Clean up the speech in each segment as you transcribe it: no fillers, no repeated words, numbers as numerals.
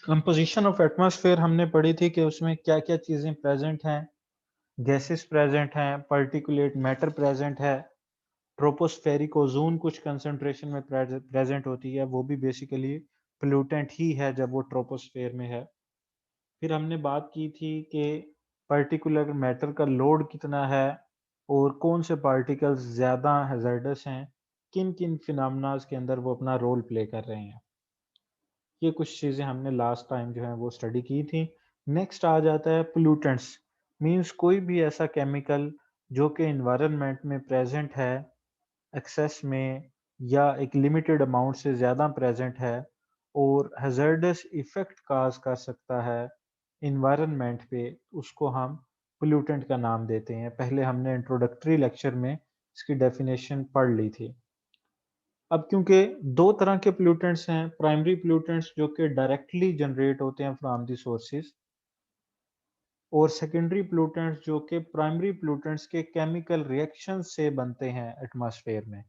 Composition of atmosphere हमने पढ़ी थी कि उसमें क्या-क्या चीज़ें प्रेज़ेंट हैं, गैसेस प्रेज़ेंट हैं, पार्टिकुलेट मैटर प्रेज़ेंट है, ट्रोपोस्फेरिक ओज़ोन कुछ कंसंट्रेशन में प्रेज़ेंट होती है, वो भी बेसिकली पोल्यूटेंट ही है जब वो ट्रोपोस्फेयर में है। फिर हमने बात की थी कि पार्टिकुलर मैटर का लोड कितना है और कौन से पार्टिकल्स ज़्यादा हैज़ार्डस हैं, किन-किन फिनोमेनास के अंदर वो अपना रोल प्ले कर रहे हैं। ये कुछ चीज़ें हमने लास्ट टाइम जो है वो स्टडी की थी। नेक्स्ट आ जाता है पोल्यूटेंट्स, मीन्स कोई भी ऐसा केमिकल जो कि एनवायरनमेंट में प्रेज़ेंट है, एक्सेस में या एक लिमिटेड अमाउंट से ज़्यादा प्रेज़ेंट है और हैज़ार्डस इफ़ेक्ट कॉज़ कर सकता है एनवायरनमेंट पे, उसको हम पोल्यूटेंट का नाम देते हैं। पहले हमने इंट्रोडक्टरी लेक्चर में इसकी डेफिनेशन पढ़ ली थी। अब क्योंकि 2 तरह के पोल्यूटेंट्स हैं, प्राइमरी पोल्यूटेंट्स जो कि डायरेक्टली जनरेट होते हैं फ्रॉम द सोर्सेज़ और सेकेंडरी पोल्यूटेंट्स जो कि प्राइमरी पोल्यूटेंट्स के केमिकल रिएक्शन से बनते हैं एटमॉस्फेयर में।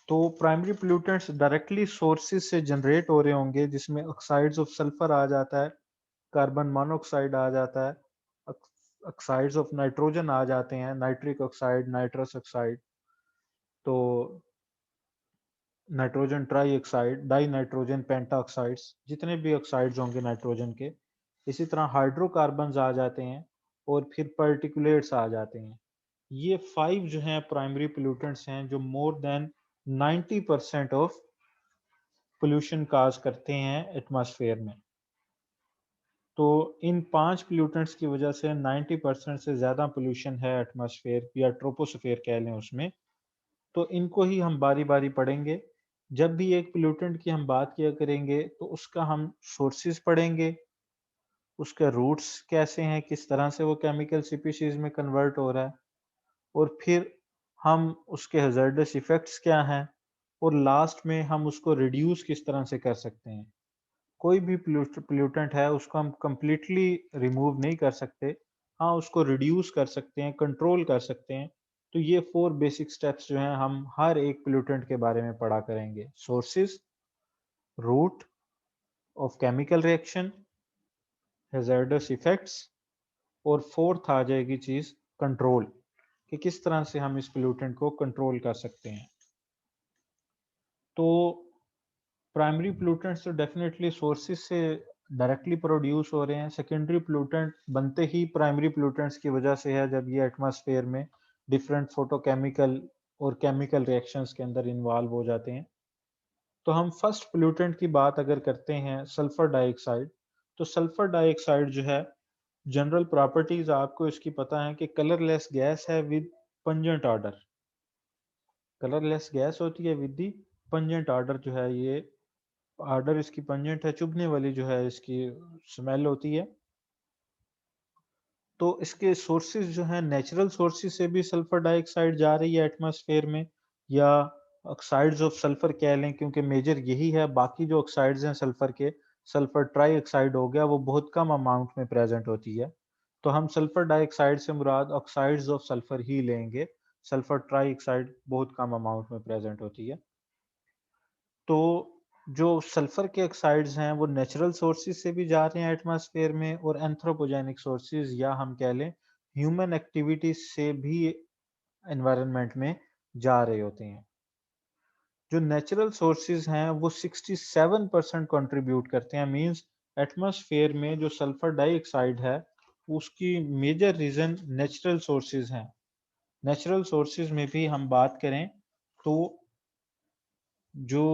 तो प्राइमरी पोल्यूटेंट्स डायरेक्टली सोर्सेज़ से जनरेट हो रहे होंगे जिसमें ऑक्साइड्स ऑफ सल्फर आ जाता है, कार्बन मोनोऑक्साइड आ जाता है, ऑक्साइड्स ऑफ नाइट्रोजन आ जाते हैं, नाइट्रिक ऑक्साइड, नाइट्रस ऑक्साइड, तो nitrogen tri oxide, di nitrogen pentoxides, जितने भी ऑक्साइड्स होंगे नाइट्रोजन के, इसी तरह हाइड्रोकार्बन्स आ जाते हैं और फिर पार्टिकुलेट्स आ जाते हैं। ये 5 जो हैं प्राइमरी पोल्यूटेंट्स हैं जो more than 90% of pollution cause करते हैं एटमॉस्फेयर में। तो इन 5 पोल्यूटेंट्स की वजह से 90% से ज़्यादा पोल्यूशन है एटमॉस्फेयर या ट्रोपोस्फेयर कह लें उसमें। तो इनको ही हम बारी-बारी पढ़ेंगे। जब भी एक पोल्यूटेंट की हम बात किया करेंगे, तो उसका हम सोर्सेज़ पढ़ेंगे, उसके रूट्स कैसे हैं, किस तरह से वो केमिकल स्पीशीज़ में कन्वर्ट हो रहा है और फिर हम उसके हैज़ार्डस इफ़ेक्ट्स क्या हैं और लास्ट में हम उसको रिड्यूस किस तरह से कर सकते हैं। कोई भी पोल्यूटेंट है, उसको हम कंप्लीटली रिमूव नहीं कर सकते। हाँ, उसको रिड्यूस कर सकते हैं, कंट्रोल कर सकते हैं। तो ये 4 बेसिक स्टेप्स जो हैं, हम हर एक पोल्यूटेंट के बारे में पढ़ा करेंगे। Sources, route of chemical reaction, hazardous effects और फोर्थ आ जाएगी चीज़ कंट्रोल, कि किस तरह से हम इस पोल्यूटेंट को कंट्रोल कर सकते हैं। तो प्राइमरी पोल्यूटेंट्स तो डेफिनेटली सोर्सेज से डायरेक्टली प्रोड्यूस हो रहे हैं। सेकेंडरी पोल्यूटेंट बनते ही प्राइमरी पोल्यूटेंट्स की वजह से है जब ये एटमॉस्फेयर में डिफरेंट फोटोकेमिकल और केमिकल रिएक्शंस के अंदर इन्वॉल्व हो जाते हैं। तो हम फर्स्ट पोल्यूटेंट की बात अगर करते हैं सल्फर डाइऑक्साइड, तो सल्फर डाइऑक्साइड जो है जनरल प्रॉपर्टीज आपको इसकी पता है कि कलरलेस गैस है with pungent order. Colourless gas होती है विद दी पंजेंट ऑर्डर, जो है ये ऑर्डर इसकी पंजेंट है, चुभने वाली जो है इसकी स्मेल होती है। तो इसके सोर्सेज जो हैं नेचुरल सोर्सेज से भी सल्फर डाइऑक्साइड जा रही है एटमॉस्फेयर में, या ऑक्साइड्स ऑफ सल्फर कह लें, क्योंकि मेजर यही है। बाकी जो ऑक्साइड्स हैं सल्फर के, सल्फर ट्राई ऑक्साइड हो गया, वो बहुत कम अमाउंट में प्रेजेंट होती है। तो हम सल्फर डाइऑक्साइड से मुराद ऑक्साइड्स ऑफ सल्फर ही लेंगे। सल्फर ट्राई ऑक्साइड बहुत कम अमाउंट में प्रेजेंट होती है। तो जो सल्फर के ऑक्साइड्स हैं वो नेचुरल सोर्सेज से भी जा रहे हैं एटमॉस्फेयर में और एंथ्रोपोजेनिक सोर्सेज या हम कह लें ह्यूमन एक्टिविटीज से भी एनवायरनमेंट में जा रहे होते हैं। जो नेचुरल सोर्सेज हैं वो 67% कंट्रीब्यूट करते हैं, मींस एटमॉस्फेयर में जो सल्फर डाइऑक्साइड है उसकी मेजर रीजन नेचुरल सोर्सेज हैं। नेचुरल सोर्सेज में भी हम बात करें तो जो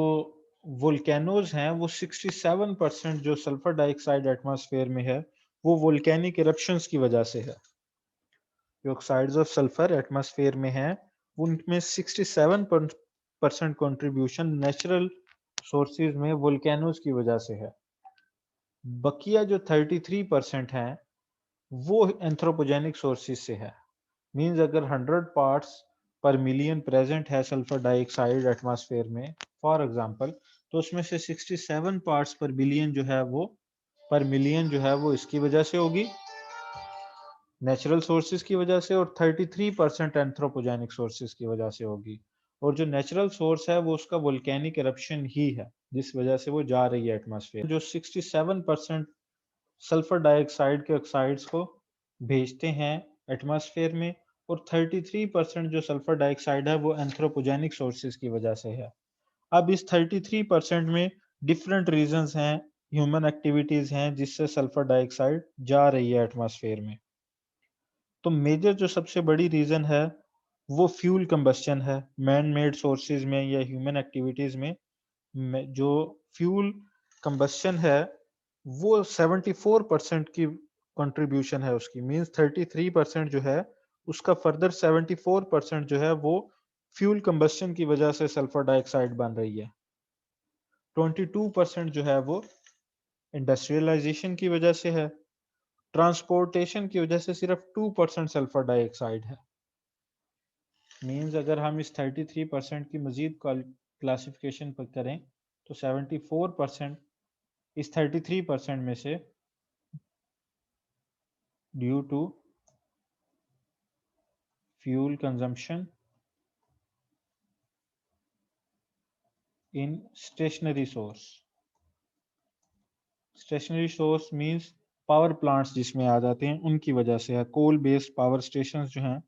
वोल्केनोज हैं वो 67% जो सल्फर डाइऑक्साइड एटमॉस्फेयर में है वो वोल्केनिक इरप्शंस की वजह से है। जो ऑक्साइड्स ऑफ सल्फर एटमॉस्फेयर में है उनमें 67% कंट्रीब्यूशन नेचुरल सोर्सेज में वोल्केनोज की वजह से है। बकिया जो 33% हैं वो एंथ्रोपोजेनिक सोर्सेज से है। मींस अगर 100 पार्ट्स पर मिलियन प्रेजेंट है सल्फर डाइऑक्साइड एटमॉस्फेयर में फॉर एग्जांपल, तो उसमें से 67 पार्ट्स पर बिलियन जो है वो पर मिलियन जो है वो इसकी वजह से होगी, नेचुरल सोर्सेज की वजह से, और 33% एंथ्रोपोजेनिक सोर्सेज की वजह से होगी। और जो नेचुरल सोर्स है वो उसका वोल्केनिक इरप्शन ही है। जिस वजह से वो जा रही है एटमॉस्फेयर। जो 67% सल्फर डाइऑक्साइड के ऑक्साइड्स को भेजते हैं एटमॉस्फेयर में, और 33% जो सल्फर डाइऑक्साइड है वो एंथ्रोपोजेनिक सोर्सेज की वजह से है। अब इस 33% में डिफरेंट रीजंस हैं, ह्यूमन एक्टिविटीज हैं जिससे सल्फर डाइऑक्साइड जा रही है एटमॉस्फेयर में। तो मेजर जो सबसे बड़ी रीजन है वो फ्यूल कंबस्शन है। मैन मेड सोर्सेज में या ह्यूमन एक्टिविटीज में जो फ्यूल कंबस्शन है वो 74% की कंट्रीब्यूशन है उसकी। मींस 33% जो है उसका फर्दर 74% जो है वो फ्यूल कंबस्शन की वजह से सल्फर डाइऑक्साइड बन रही है। 22% जो है वो इंडस्ट्रियलाइजेशन की वजह से है। ट्रांसपोर्टेशन की वजह से सिर्फ 2% सल्फर डाइऑक्साइड है। मींस अगर हम इस 33% की मजीद क्लासिफिकेशन पर करें तो 74% इस 33% में से due to fuel consumption in stationary source. Stationary source means power plants जिसमें आ जाते हैं उनकी वजह से है। कोल बेस्ड पावर स्टेशन जो हैं,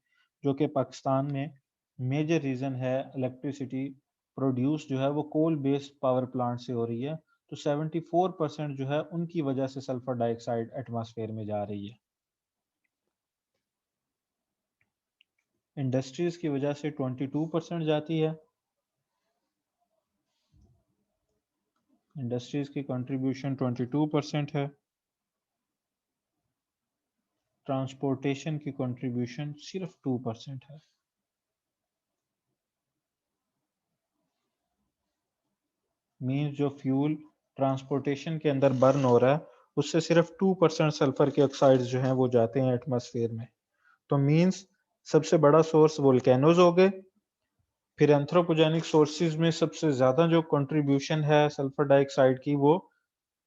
जो कि पाकिस्तान में मेजर रीजन है इलेक्ट्रिसिटी प्रोड्यूस जो है वो कोल बेस्ड पावर प्लांट से हो रही है। तो 74% जो है उनकी वजह से सल्फर डाइऑक्साइड एटमॉस्फेयर में जा रही है। इंडस्ट्रीज की वजह से 22% जाती है। इंडस्ट्रीज की कंट्रीब्यूशन 22% है। ट्रांसपोर्टेशन की कंट्रीब्यूशन सिर्फ 2% है। मीन्स जो फ्यूल ट्रांसपोर्टेशन के अंदर बर्न हो रहा है उससे सिर्फ 2% सल्फर के ऑक्साइड्स जो हैं वो जाते हैं एटमॉस्फेयर में। तो मीन्स सबसे बड़ा सोर्स वोल्केनोज हो गए। फिर एंथ्रोपोजेनिक सोर्सेज में सबसे ज्यादा जो कंट्रीब्यूशन है सल्फर डाइऑक्साइड की वो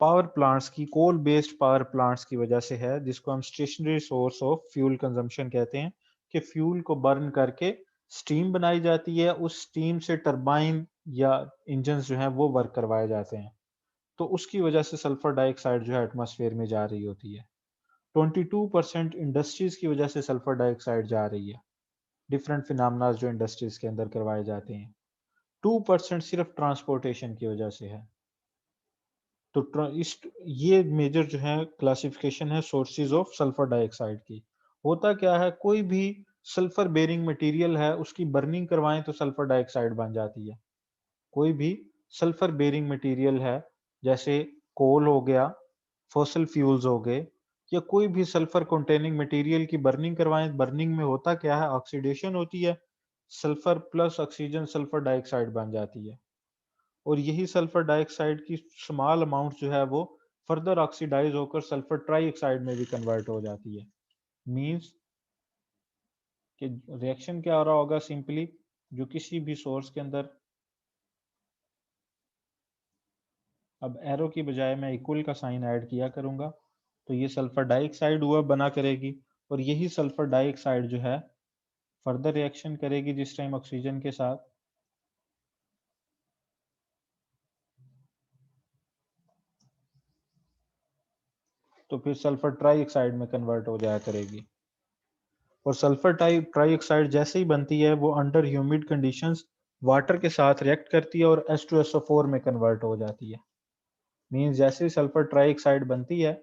पावर प्लांट्स की, कोल बेस्ड पावर प्लांट्स की वजह से है, जिसको हम stationary source of fuel consumption कहते हैं। कि फ्यूल को बर्न करके स्टीम बनाई जाती है, उस स्टीम से टरबाइन या इंजन जो है वो वर्क करवाए जाते हैं। तो उसकी वजह से सल्फर डाइऑक्साइड जो है एटमॉस्फेयर में जा रही होती है। 22% इंडस्ट्रीज की वजह से सल्फर डाइऑक्साइड जा रही है, डिफरेंट फिनोमेना जो इंडस्ट्रीज के अंदर करवाए जाते हैं। 2% सिर्फ ट्रांसपोर्टेशन की वजह से है। तो इस ये मेजर जो है क्लासिफिकेशन है सोर्सेज ऑफ सल्फर डाइऑक्साइड की। होता क्या है, कोई भी सल्फर बेरिंग मटेरियल है उसकी बर्निंग करवाएं तो सल्फर डाइऑक्साइड बन जाती है। कोई भी सल्फर बेरिंग मटेरियल है जैसे कोल हो गया, फॉसिल फ्यूल्स हो गए, या कोई भी सल्फर कंटेनिंग मटेरियल की बर्निंग करवाएं, बर्निंग में होता क्या है, ऑक्सीडेशन होती है, sulphur plus oxygen sulphur dioxide बन जाती है। और यही सल्फर डाइऑक्साइड की स्मॉल अमाउंट जो है वो फर्दर ऑक्सीडाइज होकर सल्फर ट्राइऑक्साइड में भी कन्वर्ट हो जाती है। मींस कि रिएक्शन क्या हो रहा होगा, सिंपली जो किसी भी सोर्स के अंदर, अब एरो की बजाय मैं इक्वल का साइन ऐड किया करूंगा तो ये सल्फर डाइऑक्साइड हुआ बना करेगी, और यही सल्फर डाइऑक्साइड जो है फर्दर रिएक्शन करेगी जिस टाइम ऑक्सीजन के साथ, तो फिर सल्फर ट्राइऑक्साइड में कन्वर्ट हो जाया करेगी। और सल्फर ट्राइऑक्साइड जैसे ही बनती है वो अंडर ह्यूमिड कंडीशंस वाटर के साथ रिएक्ट करती है और H2SO4 में कन्वर्ट हो जाती है। मींस जैसे ही सल्फर ट्राइऑक्साइड बनती है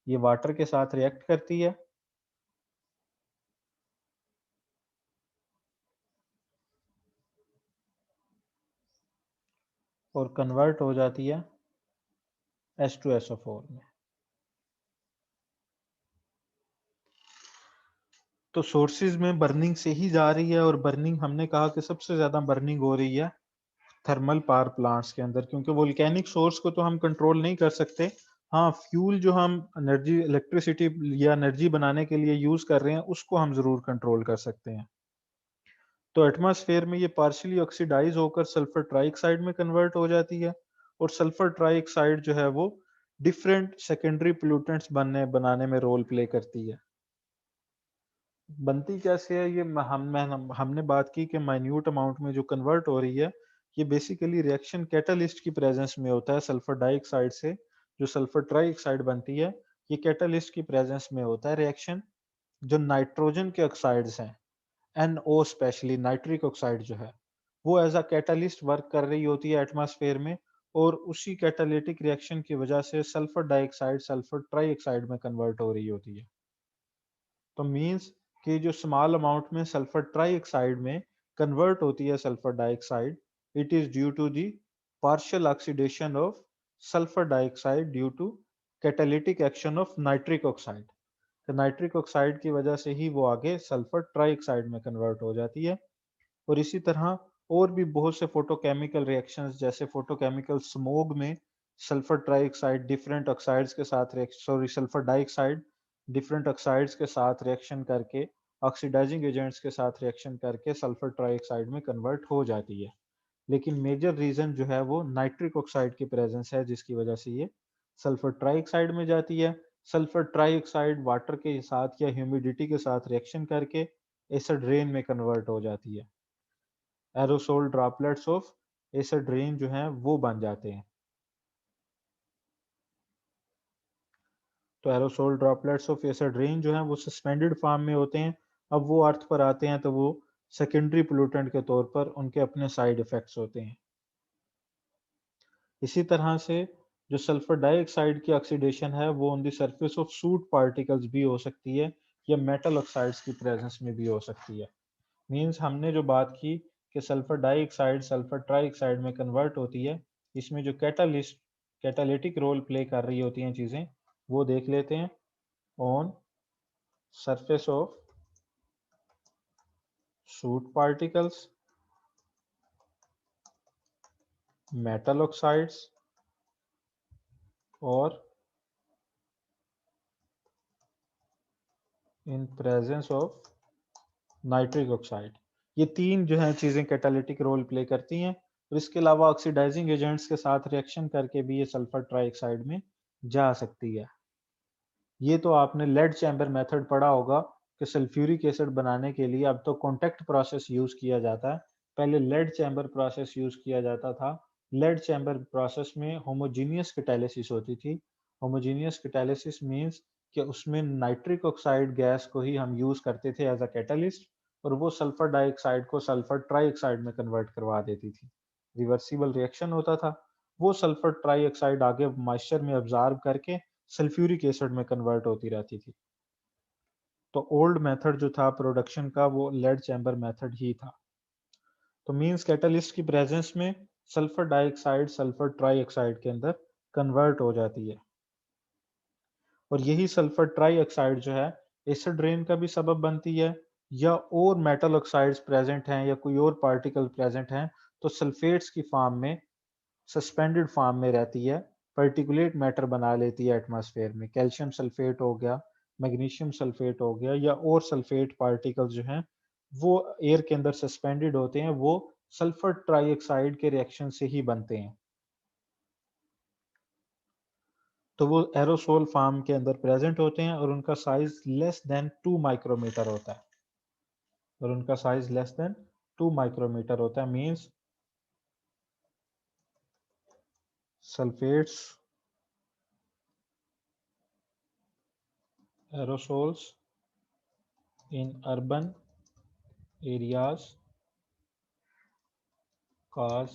ये वाटर के साथ रिएक्ट करती है और कन्वर्ट हो जाती है H2SO4 में। तो सोर्सेज में बर्निंग से ही जा रही है, और बर्निंग हमने कहा कि सबसे ज्यादा बर्निंग हो रही है थर्मल पावर प्लांट्स के अंदर, क्योंकि वोल्केनिक सोर्स को तो हम कंट्रोल नहीं कर सकते। हाँ, फ्यूल जो हम एनर्जी इलेक्ट्रिसिटी या एनर्जी बनाने के लिए यूज कर रहे हैं उसको हम जरूर कंट्रोल कर सकते हैं। तो एटमॉस्फेयर में ये पार्शियली ऑक्सीडाइज होकर सल्फर ट्राइऑक्साइड में कन्वर्ट हो जाती है, और सल्फर ट्राइऑक्साइड जो है वो डिफरेंट सेकेंडरी पोल्यूटेंट्स बनाने में रोल प्ले करती है। बनती कैसे है, ये हमने बात की कि माइन्यूट अमाउंट में जो कन्वर्ट हो रही है, ये बेसिकली रिएक्शन कैटालिस्ट की प्रेजेंस में होता है सल्फर डाइऑक्साइड से जो सल्फर ट्राइऑक्साइड बनती है। ये कैटालिस्ट की प्रेजेंस में होता है रिएक्शन। जो नाइट्रोजन के ऑक्साइड्स हैं, NO स्पेशली नाइट्रिक ऑक्साइड जो है, वो एज अ कैटालिस्ट वर्क कर रही होती है एटमॉस्फेयर में, और उसी कैटालिटिक रिएक्शन की वजह से सल्फर डाइऑक्साइड सल्फर ट्राइऑक्साइड में कन्वर्ट हो रही होती है। तो मींस कि जो स्मॉल अमाउंट में सल्फर ट्राइऑक्साइड में कन्वर्ट होती है sulphur dioxide, it is due to the partial oxidation of sulphur dioxide due to catalytic action of nitric oxide. तो नाइट्रिक ऑक्साइड की वजह से ही वो आगे सल्फर ट्राइऑक्साइड में कन्वर्ट हो जाती है। और इसी तरह और भी बहुत से फोटोकेमिकल रिएक्शंस, जैसे फोटोकेमिकल स्मोग में सल्फर ट्राइऑक्साइड डिफरेंट ऑक्साइड्स के साथ सल्फर डाइऑक्साइड डिफरेंट ऑक्साइड्स के साथ रिएक्शन करके, ऑक्सीडाइजिंग एजेंट्स के साथ रिएक्शन करके सल्फर ट्राइऑक्साइड में कन्वर्ट हो जाती है। लेकिन मेजर रीजन जो है वो नाइट्रिक ऑक्साइड की प्रेजेंस है, जिसकी वजह से ये सल्फर ट्राइऑक्साइड में जाती है। सल्फर ट्राइऑक्साइड वाटर के साथ या ह्यूमिडिटी के साथ रिएक्शन करके एसिड रेन में कन्वर्ट हो जाती है। Aerosol droplets of acid rain जो हैं वो बन जाते हैं। तो aerosol droplets of acid rain जो हैं वो सस्पेंडेड फॉर्म में होते हैं। अब वो अर्थ पर आते हैं तो वो सेकेंडरी पोल्यूटेंट के तौर पर उनके अपने साइड इफेक्ट्स होते हैं। इसी तरह से जो सल्फर डाइऑक्साइड की ऑक्सीडेशन है वो on the surface of soot particles भी हो सकती है, या मेटल ऑक्साइड्स की प्रेजेंस में भी हो सकती है। मींस हमने जो बात की कि सल्फर डाइऑक्साइड सल्फर ट्राइऑक्साइड में कन्वर्ट होती है, इसमें जो कैटालिटिक रोल प्ले कर रही होती हैं चीजें, वो देख लेते हैं। On surface of soot particles, metal oxides, और in presence of nitric oxide. ये तीन जो है चीजें कैटालिटिक रोल प्ले करती हैं। और इसके अलावा ऑक्सीडाइजिंग एजेंट्स के साथ रिएक्शन करके भी ये सल्फर ट्राइऑक्साइड में जा सकती है। ये तो आपने लेड चैम्बर मेथड पढ़ा होगा कि सल्फ्यूरिक एसिड बनाने के लिए अब तो कॉन्टैक्ट प्रोसेस यूज किया जाता है। पहले लेड चैम्बर प्रोसेस यूज किया जाता था। लेड चैम्बर प्रोसेस में होमोजीनियस कैटालिसिस होती थी। होमोजीनियस कैटालिसिस मींस कि उसमें नाइट्रिक ऑक्साइड गैस को ही हम यूज करते थे एज अ कैटालिस्ट, और वो सल्फर डाइऑक्साइड को सल्फर ट्राइऑक्साइड में कन्वर्ट करवा देती थी। रिवर्सिबल रिएक्शन होता था। वो सल्फर ट्राइऑक्साइड आगे मॉइस्चर में ऑब्जॉर्ब करके सल्फ्यूरिक एसिड में कन्वर्ट होती रहती थी। तो ओल्ड मेथड जो था प्रोडक्शन का वो लेड चैम्बर मेथड ही था। तो मींस कैटलिस्ट की प्रेजेंस में सल्फर डाइऑक्साइड सल्फर ट्राइऑक्साइड के अंदर कन्वर्ट हो जाती है। और यही सल्फर ट्राइऑक्साइड जो है एसिड रेन का भी सबब बनती है, या और मेटल ऑक्साइड्स प्रेजेंट हैं या कोई और पार्टिकल प्रेजेंट हैं तो सल्फेट्स की फॉर्म में, सस्पेंडेड फॉर्म में रहती है, पर्टिकुलेट मैटर बना लेती है एटमॉस्फेयर में। कैल्शियम सल्फेट हो गया, मैग्नीशियम सल्फेट हो गया, या और सल्फेट पार्टिकल्स जो हैं वो एयर के अंदर सस्पेंडेड होते हैं, वो सल्फर ट्राइऑक्साइड के रिएक्शन से ही बनते हैं। तो वो एरोसोल फॉर्म के अंदर प्रेजेंट होते हैं और उनका साइज लेस देन 2 माइक्रोमीटर होता है। और उनका साइज लेस देन 2 माइक्रोमीटर होता है। Means sulphates aerosols in urban areas cause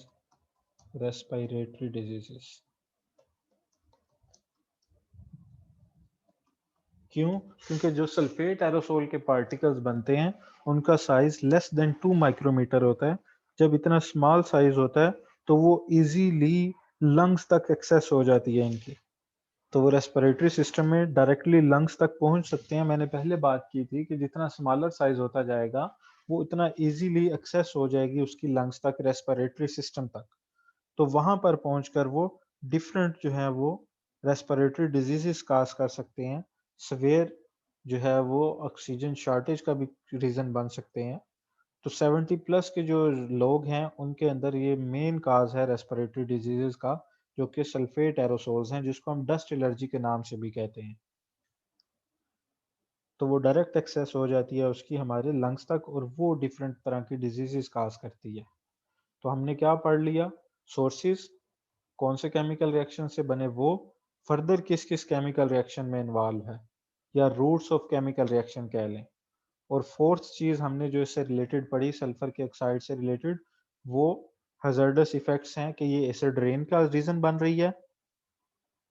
respiratory diseases। क्यों? क्योंकि जो सल्फेट एरोसोल के पार्टिकल्स बनते हैं उनका साइज लेस देन 2 माइक्रोमीटर होता है। जब इतना स्मॉल साइज होता है तो वो इजीली लंग्स तक एक्सेस हो जाती है इनकी, तो वो रेस्पिरेटरी सिस्टम में डायरेक्टली लंग्स तक पहुंच सकते हैं। मैंने पहले बात की थी कि जितना स्मॉलर साइज होता जाएगा वो उतना इजीली एक्सेस हो जाएगी उसकी लंग्स तक, रेस्पिरेटरी सिस्टम तक। तो वहां पर पहुंचकर वो डिफरेंट जो है वो रेस्पिरेटरी डिजीजेस काज कर सकते हैं। सवेयर जो है वो ऑक्सीजन शॉर्टेज का भी रीजन बन सकते हैं। तो 70 प्लस के जो लोग हैं उनके अंदर ये मेन काज है रेस्पिरेटरी डिजीजेस का, जो कि सल्फेट एरोसोल्स हैं, जिसको हम डस्ट एलर्जी के नाम से भी कहते हैं। तो वो डायरेक्ट एक्सेस हो जाती है उसकी हमारे लंग्स तक, और वो डिफरेंट तरह की डिजीजेस काज करती है। तो हमने क्या पढ़ लिया? सोर्सेज कौन से केमिकल रिएक्शन से बने वो, फर्दर किस किस केमिकल रिएक्शन में इन्वॉल्व है, या रूट्स ऑफ केमिकल रिएक्शन कह लें। और फोर्थ चीज हमने जो इससे रिलेटेड पढ़ी सल्फर के ऑक्साइड से रिलेटेड, वो हजार्डस इफेक्ट्स हैं कि ये एसिड रेन का रीजन बन रही है।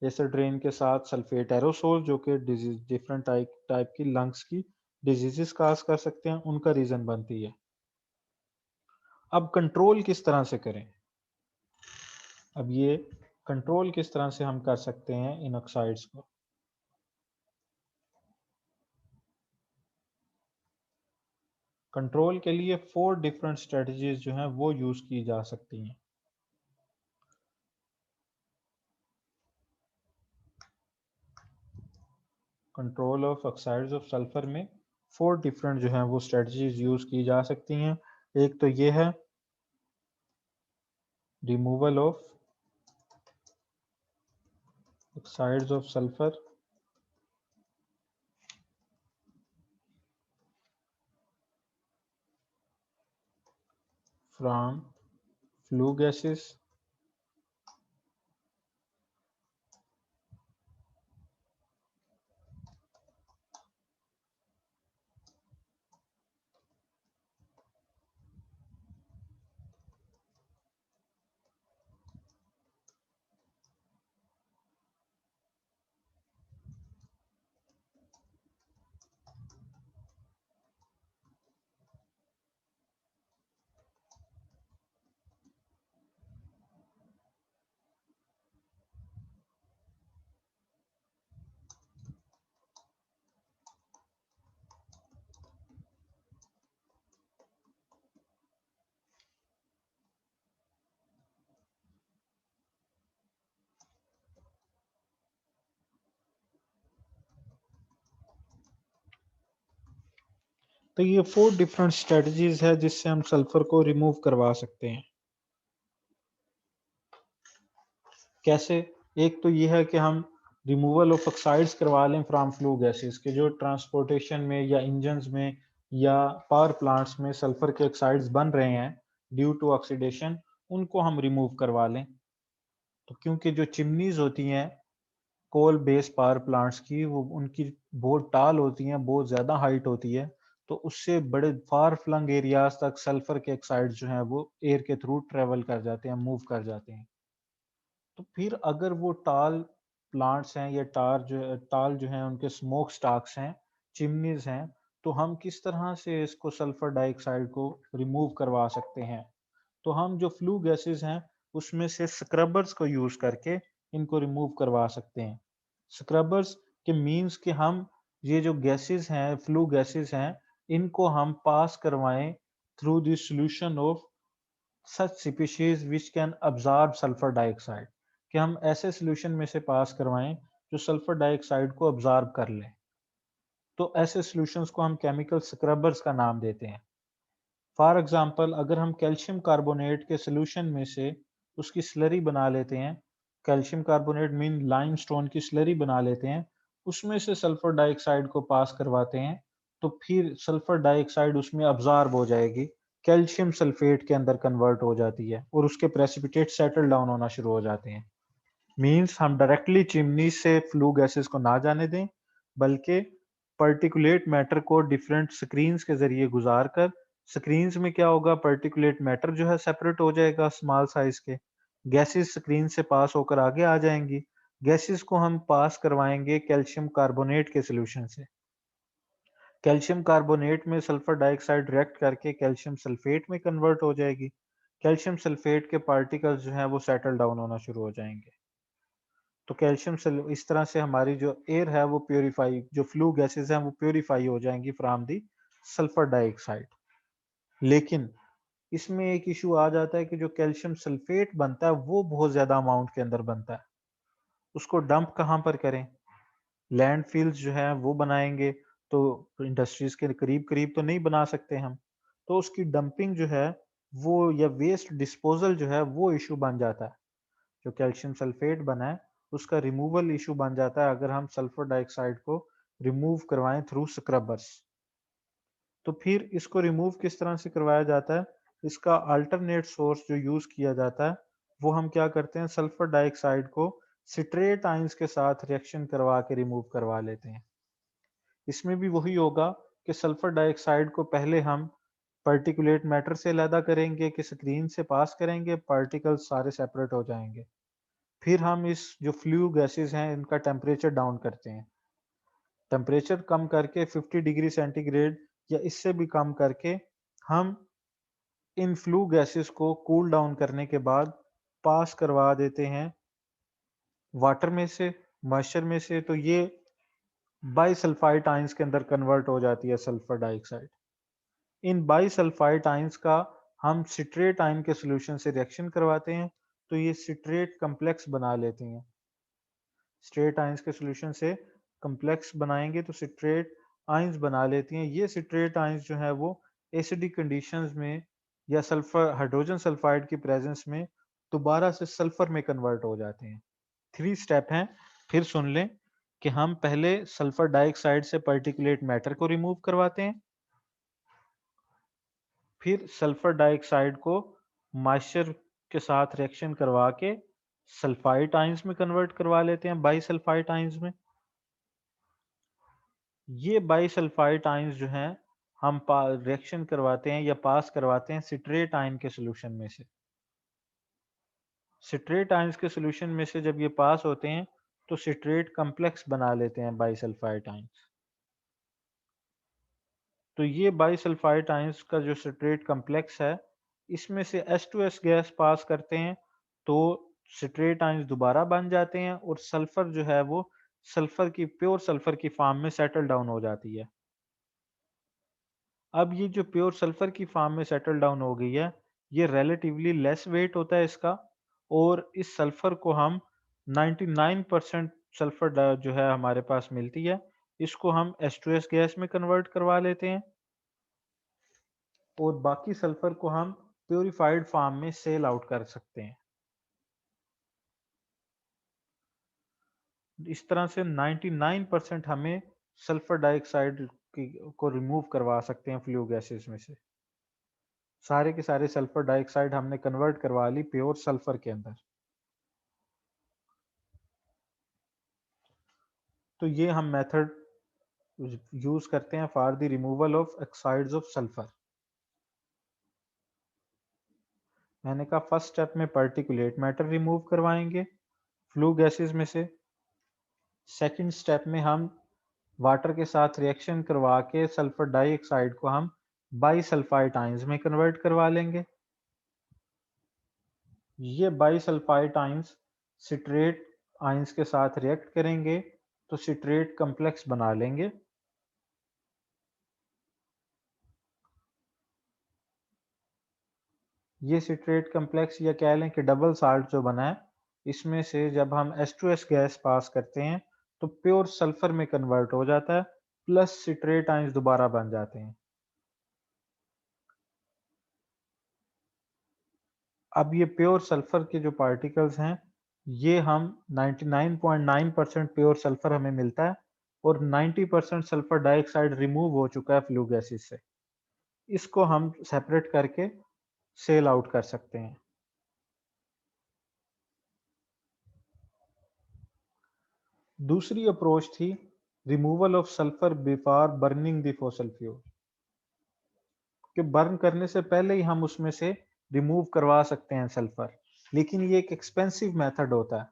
एसिड रेन के साथ सल्फेट एरोसोल जो कि डिजीज डिफरेंट टाइप टाइप की लंग्स की डिजीजेस काज कर सकते हैं, उनका रीजन बनती है। अब कंट्रोल किस तरह से करें? अब ये कंट्रोल किस तरह से हम कर सकते हैं इन ऑक्साइड्स को? कंट्रोल के लिए 4 डिफरेंट स्ट्रेटजीज जो हैं वो यूज की जा सकती हैं। Control of oxides of sulphur में 4 डिफरेंट जो हैं वो स्ट्रेटजीज यूज की जा सकती हैं। एक तो ये है removal of oxides of sulphur from flue gases. तो ये 4 डिफरेंट स्ट्रेटजीज है जिससे हम सल्फर को रिमूव करवा सकते हैं। कैसे? एक तो ये है कि हम रिमूवल ऑफ ऑक्साइड्स करवा लें फ्रॉम फ्लू गैसेस के जो ट्रांसपोर्टेशन में या इंजन्स में या पावर प्लांट्स में सल्फर के ऑक्साइड्स बन रहे हैं ड्यू टू ऑक्सीडेशन, उनको हम रिमूव करवा लें। तो क्योंकि जो चिमनीज होती हैं कोल बेस्ड पावर प्लांट्स की, वो उनकी बहुत टाल होती हैं, बहुत ज़्यादा हाइट होती है, तो उससे बड़े फार फ्लंग एरियाज तक सल्फर के ऑक्साइड जो हैं वो एयर के थ्रू ट्रेवल कर जाते हैं, मूव कर जाते हैं। तो फिर अगर वो टाल प्लांट्स हैं या टाल जो हैं उनके स्मोक स्टाक्स हैं, चिमनीज हैं, तो हम किस तरह से इसको सल्फर डाइऑक्साइड को रिमूव करवा सकते हैं? तो हम जो फ्लू गैसेस हैं उसमें से स्क्रबर्स को यूज करके इनको रिमूव करवा सकते हैं। स्क्रबर्स के मीन्स कि हम ये जो गैसेस हैं, फ्लू गैसेस हैं, इनको हम पास करवाएं through the solution of such species which can absorb sulphur dioxide, कि हम ऐसे सॉल्यूशन में से पास करवाएं जो सल्फर डाइऑक्साइड को अब्जॉर्ब कर लें। तो ऐसे सॉल्यूशंस को हम केमिकल स्क्रबर्स का नाम देते हैं। फॉर एग्जांपल अगर हम कैल्शियम कार्बोनेट के सॉल्यूशन में से उसकी स्लरी बना लेते हैं, कैल्शियम कार्बोनेट मीन लाइमस्टोन की स्लरी बना लेते हैं, उसमें से सल्फर डाइऑक्साइड को पास करवाते हैं, तो फिर सल्फर डाइऑक्साइड उसमें अब्जॉर्ब हो जाएगी, कैल्शियम सल्फेट के अंदर कन्वर्ट हो जाती है और उसके प्रेसिपिटेट सेटल डाउन होना शुरू हो जाते हैं। मीन्स हम डायरेक्टली चिमनी से फ्लू गैसेस को ना जाने दें, बल्कि पर्टिकुलेट मैटर को डिफरेंट स्क्रीन्स के जरिए गुजार कर, स्क्रीन्स में क्या होगा, पर्टिकुलेट मैटर जो है सेपरेट हो जाएगा स्मॉल साइज के, गैसेस स्क्रीन से पास होकर आगे आ जाएंगी। गैसेस को हम पास करवाएंगे कैल्शियम कार्बोनेट के सोल्यूशन से, कैल्शियम कार्बोनेट में सल्फर डाइऑक्साइड रिएक्ट करके कैल्शियम सल्फेट में कन्वर्ट हो जाएगी, कैल्शियम सल्फेट के पार्टिकल्स जो हैं वो सेटल डाउन होना शुरू हो जाएंगे। तो इस तरह से हमारी जो एयर है वो प्योरीफाई, जो फ्लू गैसेस हैं वो प्योरीफाई हो जाएंगी फ्रॉम दी सल्फर डाइऑक्साइड। लेकिन इसमें एक इशू आ जाता है कि जो कैल्शियम सल्फेट बनता है वो बहुत ज्यादा अमाउंट के अंदर बनता है। उसको डंप कहाँ पर करें? लैंडफिल्स जो है वो बनाएंगे, तो इंडस्ट्रीज के करीब करीब तो नहीं बना सकते हम, तो उसकी डंपिंग जो है वो, या वेस्ट डिस्पोजल जो है वो इशू बन जाता है। जो कैल्शियम सल्फेट बना है उसका रिमूवल इशू बन जाता है अगर हम सल्फर डाइऑक्साइड को रिमूव करवाएं थ्रू स्क्रबर्स। तो फिर इसको रिमूव किस तरह से करवाया जाता है? इसका अल्टरनेट सोर्स जो यूज किया जाता है वो हम क्या करते हैं, सल्फर डाइऑक्साइड को सिट्रेट आयंस के साथ रिएक्शन करवा के रिमूव करवा लेते हैं। इसमें भी वही होगा कि सल्फर डाइऑक्साइड को पहले हम पर्टिकुलेट मैटर से अलहदा करेंगे कि स्क्रीन से पास करेंगे, पार्टिकल्स सारे सेपरेट हो जाएंगे। फिर हम इस जो फ्लू गैसेस हैं इनका टेम्परेचर डाउन करते हैं। टेम्परेचर कम करके 50 डिग्री सेंटीग्रेड या इससे भी कम करके हम इन फ्लू गैसेस को कूल डाउन करने के बाद पास करवा देते हैं वाटर में से, मॉइस्चर में से, तो ये बाइसल्फाइड आयंस के अंदर कन्वर्ट हो जाती है सल्फर डाइऑक्साइड। इन बाइसल्फाइड आयंस का हम सिट्रेट आयन के सॉल्यूशन से रिएक्शन करवाते हैं, तो ये सिट्रेट कॉम्प्लेक्स बना लेते हैं। स्ट्रेट आयंस के सॉल्यूशन से कॉम्प्लेक्स बनाएंगे तो सिट्रेट आयंस बना लेती हैं। ये सिट्रेट आयंस जो है वो एसिडिक कंडीशंस में या सल्फर हाइड्रोजन सल्फाइड की प्रेजेंस में दोबारा से सल्फर में कन्वर्ट हो जाते हैं। 3 स्टेप हैं, फिर सुन लें कि हम पहले सल्फर डाइऑक्साइड से पार्टिकुलेट मैटर को रिमूव करवाते हैं, फिर सल्फर डाइऑक्साइड को मॉइस्चर के साथ रिएक्शन करवा के सल्फाइड आयंस में कन्वर्ट करवा लेते हैं, बाइसल्फाइड आयंस में। ये बाइसल्फाइड आयंस जो हैं हम रिएक्शन करवाते हैं या पास करवाते हैं सिट्रेट आयन के सॉल्यूशन में से। सिट्रेट आयंस के सॉल्यूशन में से जब ये पास होते हैं तो सिट्रेट कॉम्प्लेक्स बना लेते हैं बाइसल्फाइड आयंस। तो ये बाइसल्फाइड आयंस का जो सिट्रेट कॉम्प्लेक्स है इसमें से H2S गैस पास करते हैं तो सिट्रेट आयंस दोबारा बन जाते हैं और सल्फर जो है वो सल्फर की प्योर सल्फर की फॉर्म में सेटल डाउन हो जाती है। अब ये जो प्योर सल्फर की फॉर्म में सेटल डाउन हो गई है, ये रिलेटिवली लेस वेट होता है इसका, और इस सल्फर को हम 99% सल्फर जो है हमारे पास मिलती है, इसको हम H2S गैस में कन्वर्ट करवा लेते हैं और बाकी सल्फर को हम प्योरीफाइड फॉर्म में सेल आउट कर सकते हैं। इस तरह से 99% हमें सल्फर डाइऑक्साइड को रिमूव करवा सकते हैं फ्लू गैसेस में से। सारे के सारे सल्फर डाइऑक्साइड हमने कन्वर्ट करवा ली प्योर सल्फर के अंदर। तो ये हम मेथड यूज करते हैं for the removal of oxides of sulphur. मैंने कहा फर्स्ट स्टेप में पार्टिकुलेट मैटर रिमूव करवाएंगे फ्लू गैसेस में से। सेकंड स्टेप में हम वाटर के साथ रिएक्शन करवा के सल्फर डाइऑक्साइड को हम बाइसल्फाइड आयंस में कन्वर्ट करवा लेंगे। ये बाइसल्फाइड आयंस सिट्रेट आयंस के साथ रिएक्ट करेंगे तो सिट्रेट कॉम्प्लेक्स बना लेंगे। ये सिट्रेट कॉम्प्लेक्स या कह लें कि डबल साल्ट जो बना है, इसमें से जब हम H2S गैस पास करते हैं तो प्योर सल्फर में कन्वर्ट हो जाता है, प्लस सिट्रेट आयंस दोबारा बन जाते हैं। अब ये प्योर सल्फर के जो पार्टिकल्स हैं ये हम 99.9% प्योर सल्फर हमें मिलता है और 90% सल्फर डाइऑक्साइड रिमूव हो चुका है फ्लू गैसेस से। इसको हम सेपरेट करके सेल आउट कर सकते हैं। दूसरी अप्रोच थी removal of sulphur before burning the fossil fuel, कि बर्न करने से पहले ही हम उसमें से रिमूव करवा सकते हैं सल्फर, लेकिन ये एक एक्सपेंसिव मेथड होता है।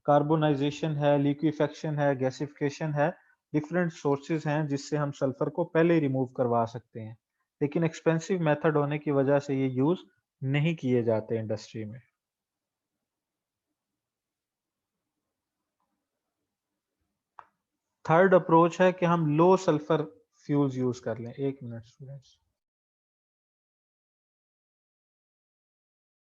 कार्बोनाइजेशन है, लिक्विफेक्शन है, गैसिफिकेशन है, डिफरेंट सोर्सेज हैं जिससे हम सल्फर को पहले ही रिमूव करवा सकते हैं, लेकिन एक्सपेंसिव मेथड होने की वजह से ये यूज नहीं किए जाते इंडस्ट्री में। थर्ड अप्रोच है कि हम लो सल्फर फ्यूल्स यूज कर लें। एक मिनट स्टूडेंट्स।